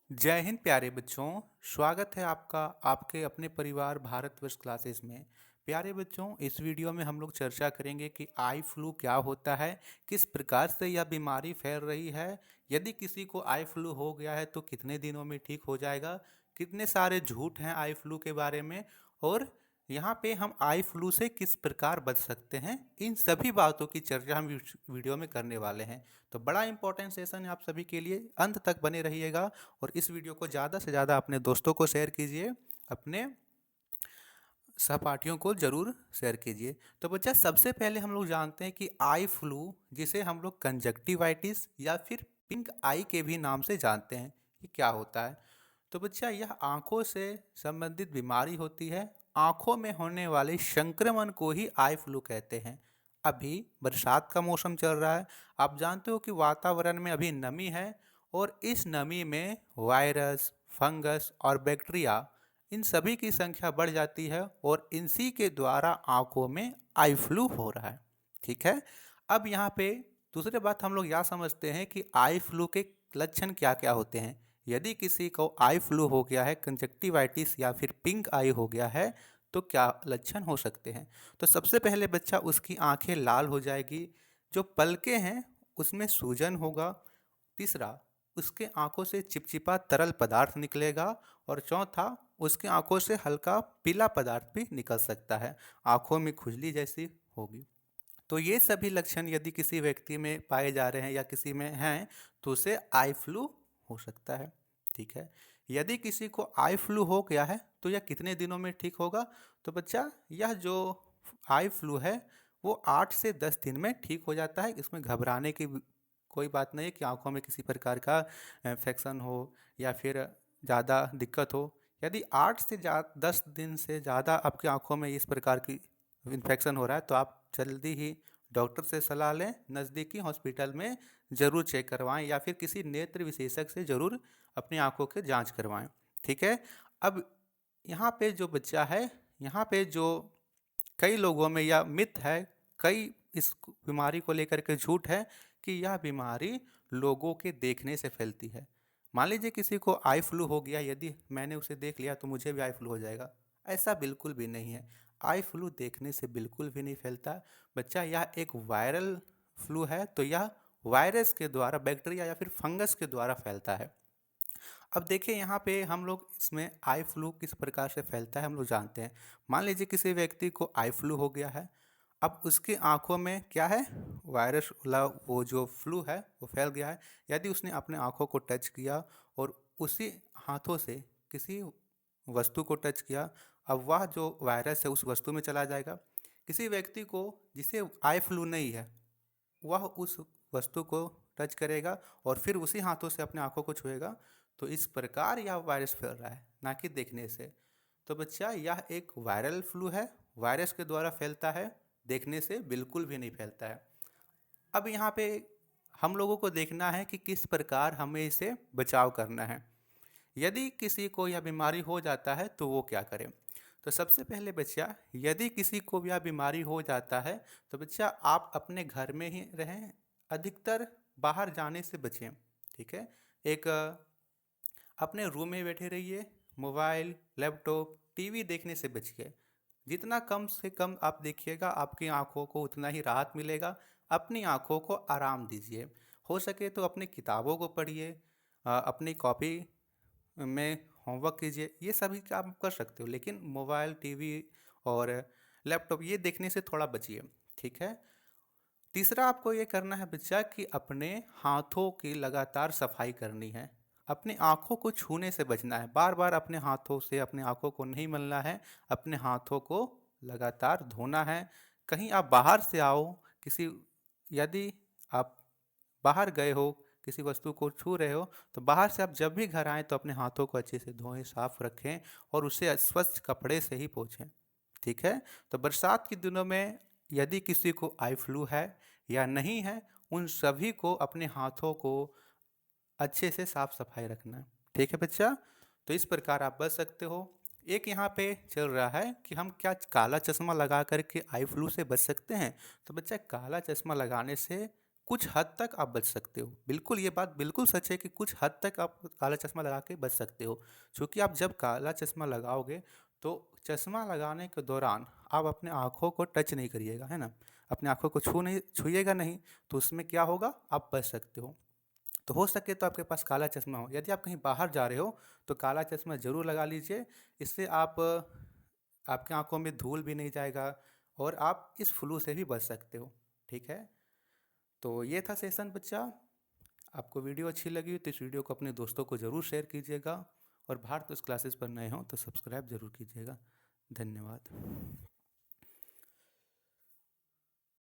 जय हिंद प्यारे बच्चों। स्वागत है आपका आपके अपने परिवार भारतवर्ष क्लासेस में। प्यारे बच्चों, इस वीडियो में हम लोग चर्चा करेंगे कि आई फ्लू क्या होता है, किस प्रकार से यह बीमारी फैल रही है, यदि किसी को आई फ्लू हो गया है तो कितने दिनों में ठीक हो जाएगा, कितने सारे झूठ हैं आई फ्लू के बारे में, और यहाँ पे हम आई फ्लू से किस प्रकार बच सकते हैं। इन सभी बातों की चर्चा हम इस वीडियो में करने वाले हैं। तो बड़ा इंपॉर्टेंट सेशन है आप सभी के लिए, अंत तक बने रहिएगा और इस वीडियो को ज़्यादा से ज़्यादा अपने दोस्तों को शेयर कीजिए, अपने सहपाठियों को ज़रूर शेयर कीजिए। तो बच्चा, सबसे पहले हम लोग जानते हैं कि आई फ्लू, जिसे हम लोग कंजक्टिवाइटिस या फिर पिंक आई के भी नाम से जानते हैं, ये क्या होता है। तो बच्चा, यह आँखों से संबंधित बीमारी होती है। आँखों में होने वाले संक्रमण को ही आई फ्लू कहते हैं। अभी बरसात का मौसम चल रहा है, आप जानते हो कि वातावरण में अभी नमी है और इस नमी में वायरस, फंगस और बैक्टीरिया, इन सभी की संख्या बढ़ जाती है और इसी के द्वारा आंखों में आई फ्लू हो रहा है। ठीक है। अब यहाँ पे दूसरी बात हम लोग यह समझते हैं कि आई फ्लू के लक्षण क्या क्या होते हैं। यदि किसी को आई फ्लू हो गया है, कंजक्टिवाइटिस या फिर पिंक आई हो गया है, तो क्या लक्षण हो सकते हैं। तो सबसे पहले बच्चा, उसकी आंखें लाल हो जाएगी, जो पलके हैं उसमें सूजन होगा। तीसरा, उसके आंखों से चिपचिपा तरल पदार्थ निकलेगा। और चौथा, उसकी आंखों से हल्का पीला पदार्थ भी निकल सकता है, आंखों में खुजली जैसी होगी। तो ये सभी लक्षण यदि किसी व्यक्ति में पाए जा रहे हैं या किसी में हैं, तो उसे आई फ्लू हो सकता है। ठीक है। यदि किसी को आई फ्लू हो गया है तो यह कितने दिनों में ठीक होगा। तो बच्चा, यह जो आई फ्लू है वो 8 से 10 दिन में ठीक हो जाता है। इसमें घबराने की कोई बात नहीं है कि आंखों में किसी प्रकार का इन्फेक्शन हो या फिर ज़्यादा दिक्कत हो। यदि 8 से 10 दिन से ज़्यादा आपकी आंखों में इस प्रकार की इन्फेक्शन हो रहा है तो आप जल्दी ही डॉक्टर से सलाह लें, नज़दीकी हॉस्पिटल में ज़रूर चेक करवाएं या फिर किसी नेत्र विशेषज्ञ से ज़रूर अपनी आंखों के जांच करवाएं। ठीक है। अब यहाँ पे जो बच्चा है, यहाँ पे जो कई लोगों में यह मिथ है, कई इस बीमारी को लेकर के झूठ है कि यह बीमारी लोगों के देखने से फैलती है। मान लीजिए किसी को आई फ्लू हो गया, यदि मैंने उसे देख लिया तो मुझे भी आई फ्लू हो जाएगा। ऐसा बिल्कुल भी नहीं है। आई फ्लू देखने से बिल्कुल भी नहीं फैलता। बच्चा, यह एक वायरल फ्लू है, तो यह वायरस के द्वारा, बैक्टीरिया या फिर फंगस के द्वारा फैलता है। अब देखिए यहाँ पे हम लोग इसमें आई फ्लू किस प्रकार से फैलता है हम लोग जानते हैं। मान लीजिए किसी व्यक्ति को आई फ्लू हो गया है, अब उसकी आंखों में क्या है, वायरस वाला वो जो फ्लू है वो फैल गया है। यदि उसने अपने आंखों को टच किया और उसी हाथों से किसी वस्तु को टच किया, अब वह जो वायरस है उस वस्तु में चला जाएगा। किसी व्यक्ति को जिसे आई फ्लू नहीं है, वह उस वस्तु को टच करेगा और फिर उसी हाथों से अपने आंखों को छुएगा। तो इस प्रकार यह वायरस फैल रहा है, ना कि देखने से। तो बच्चा, यह एक वायरल फ्लू है, वायरस के द्वारा फैलता है, देखने से बिल्कुल भी नहीं फैलता है। अब यहाँ पे हम लोगों को देखना है कि किस प्रकार हमें इसे बचाव करना है। यदि किसी को यह बीमारी हो जाता है तो वो क्या करें। तो सबसे पहले बच्चा, यदि किसी को यह बीमारी हो जाता है तो बच्चा आप अपने घर में ही रहें, अधिकतर बाहर जाने से बचें। ठीक है। एक अपने रूम में बैठे रहिए, मोबाइल, लैपटॉप, टीवी देखने से बचिए। जितना कम से कम आप देखिएगा, आपकी आंखों को उतना ही राहत मिलेगा। अपनी आंखों को आराम दीजिए। हो सके तो अपनी किताबों को पढ़िए, अपनी कॉपी में होमवर्क कीजिए, ये सभी काम कर सकते हो, लेकिन मोबाइल, टीवी और लैपटॉप ये देखने से थोड़ा बचिए। ठीक है। तीसरा, आपको ये करना है बच्चा कि अपने हाथों की लगातार सफाई करनी है। अपनी आँखों को छूने से बचना है, बार बार अपने हाथों से अपने आँखों को नहीं मलना है, अपने हाथों को लगातार धोना है। कहीं आप बाहर से आओ, किसी यदि आप बाहर गए हो, किसी वस्तु को छू रहे हो, तो बाहर से आप जब भी घर आएँ तो अपने हाथों को अच्छे से धोएं, साफ रखें और उसे स्वच्छ कपड़े से ही पोंछें। ठीक है। तो बरसात के दिनों में यदि किसी को आई फ्लू है या नहीं है, उन सभी को अपने हाथों को अच्छे से साफ सफाई रखना है। ठीक है बच्चा। तो इस प्रकार आप बच सकते हो। एक यहाँ पे चल रहा है कि हम क्या काला चश्मा लगा करके आई फ्लू से बच सकते हैं। तो बच्चा, काला चश्मा लगाने से कुछ हद तक आप बच सकते हो। बिल्कुल, ये बात बिल्कुल सच है कि कुछ हद तक आप काला चश्मा लगा के बच सकते हो। क्योंकि आप जब काला चश्मा लगाओगे तो चश्मा लगाने के दौरान आप अपने आँखों को टच नहीं करिएगा, है ना? अपने आँखों को छूइएगा नहीं, तो उसमें क्या होगा, आप बच सकते हो। तो हो सके तो आपके पास काला चश्मा हो। यदि आप कहीं बाहर जा रहे हो तो काला चश्मा ज़रूर लगा लीजिए। इससे आपकी आँखों में धूल भी नहीं जाएगा और आप इस फ्लू से भी बच सकते हो। ठीक है? तो ये था सेशन बच्चा। आपको वीडियो अच्छी लगी हो तो इस वीडियो को अपने दोस्तों को ज़रूर शेयर कीजिएगा और भारत क्लासेस पर नए हों तो सब्सक्राइब ज़रूर कीजिएगा। धन्यवाद।